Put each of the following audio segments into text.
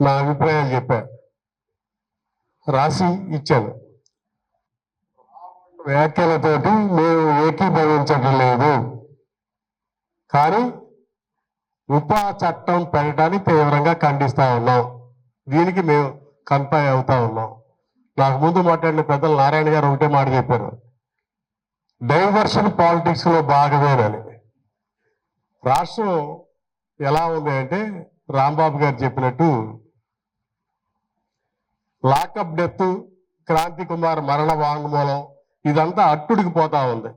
నా అభిప్రాయాలు చెప్పా, రాసి ఇచ్చాను. వ్యాఖ్యలతోటి మేము ఏకీభవించడం లేదు, కానీ ఉపా చట్టం పెట్టడాన్ని తీవ్రంగా ఖండిస్తా ఉన్నాం. దీనికి మేము కన్ఫై అవుతా ఉన్నాం. నాకు ముందు మాట్లాడిన పెద్దలు నారాయణ గారు ఒకటే మాట చెప్పారు, డైవర్షన్ పాలిటిక్స్ లో భాగమేనని. రాష్ట్రం ఎలా ఉంది అంటే రాంబాబు గారు చెప్పినట్టు లాకప్ డెత్, క్రాంతి కుమార్ మరణ వాంగ్మూలం ఇదంతా అట్టుడికి పోతా ఉంది.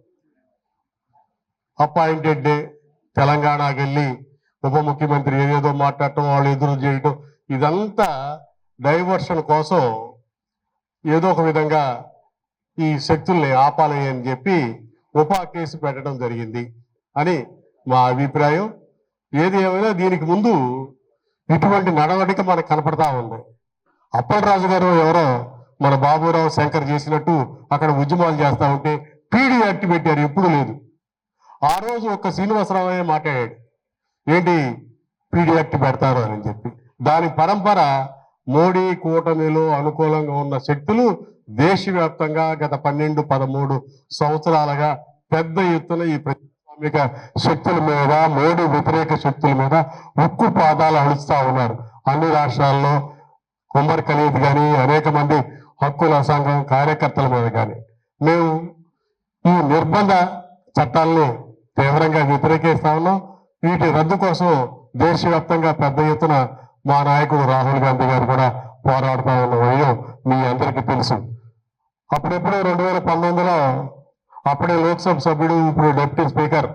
అపాయింటెడ్ డే తెలంగాణకి వెళ్ళి ఉప ముఖ్యమంత్రి ఏదేదో మాట్లాడటం, వాళ్ళు ఎదురు చేయటం, ఇదంతా డైవర్షన్ కోసం ఏదో ఒక విధంగా ఈ శక్తుల్ని ఆపాలి అని చెప్పి ఉపా కేసు పెట్టడం జరిగింది అని మా అభిప్రాయం. ఏది ఏమైనా దీనికి ముందు ఇటువంటి నడవడిక మనకు కనపడతా ఉంది. అప్పలరాజు గారు ఎవరో మన బాబురావు శంకర్ చేసినట్టు అక్కడ ఉద్యమాలు చేస్తా ఉంటే పీడీ యాక్ట్ పెట్టారు, ఎప్పుడు లేదు. ఆ రోజు ఒక్క శ్రీనివాసరావు మాట్లాడాడు, ఏంటి పీడీ యాక్ట్ పెడతారు అని చెప్పి. దాని పరంపర మోడీ కూటమిలో అనుకూలంగా ఉన్న శక్తులు దేశవ్యాప్తంగా గత 12-13 సంవత్సరాలుగా పెద్ద ఎత్తున ఈ ప్రజాస్వామిక శక్తుల మీద, మోడీ వ్యతిరేక శక్తుల మీద ఉక్కు పాదాలు అడుస్తూ ఉన్నారు. అన్ని రాష్ట్రాల్లో కుమ్మర్ ఖలీద్ కానీ అనేక మంది హక్కుల సంఘం కార్యకర్తల మీద కానీ మేము ఈ నిర్బంధ చట్టాలని తీవ్రంగా వ్యతిరేకిస్తా ఉన్నాం. వీటి రద్దు కోసం దేశవ్యాప్తంగా పెద్ద ఎత్తున మా నాయకుడు రాహుల్ గాంధీ గారు కూడా పోరాడుతూ ఉన్న విషయం మీ అందరికీ తెలుసు. అప్పుడెప్పుడు 2019లో అప్పుడే లోక్సభ సభ్యుడు, ఇప్పుడు డిప్యూటీ స్పీకర్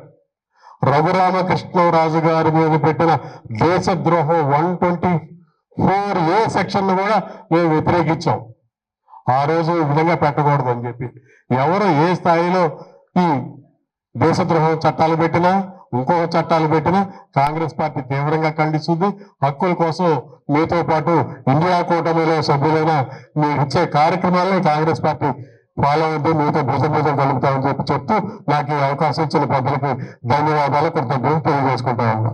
రఘురామకృష్ణరాజు గారి మీద పెట్టిన దేశద్రోహం 124A సెక్షన్ కూడా మేము వ్యతిరేకించాం. ఆ రోజు ఈ విధంగా పెట్టకూడదు అని చెప్పి. ఎవరు ఏ స్థాయిలో ఈ దేశద్రోహం చట్టాలు పెట్టినా, ఇంకొక చట్టాలు పెట్టినా కాంగ్రెస్ పార్టీ తీవ్రంగా ఖండిస్తుంది. హక్కుల కోసం మీతో పాటు ఇండియా కూటమిలో సభ్యులైన మీరు ఇచ్చే కార్యక్రమాలని కాంగ్రెస్ పార్టీ ఫాలో అవుతూ మీతో భుజం కలుపుతామని చెప్తూ నాకు ఈ అవకాశం ఇచ్చిన పెద్దలకి ధన్యవాదాలు, కృతజ్ఞతలు తెలియజేసుకుంటా ఉన్నా.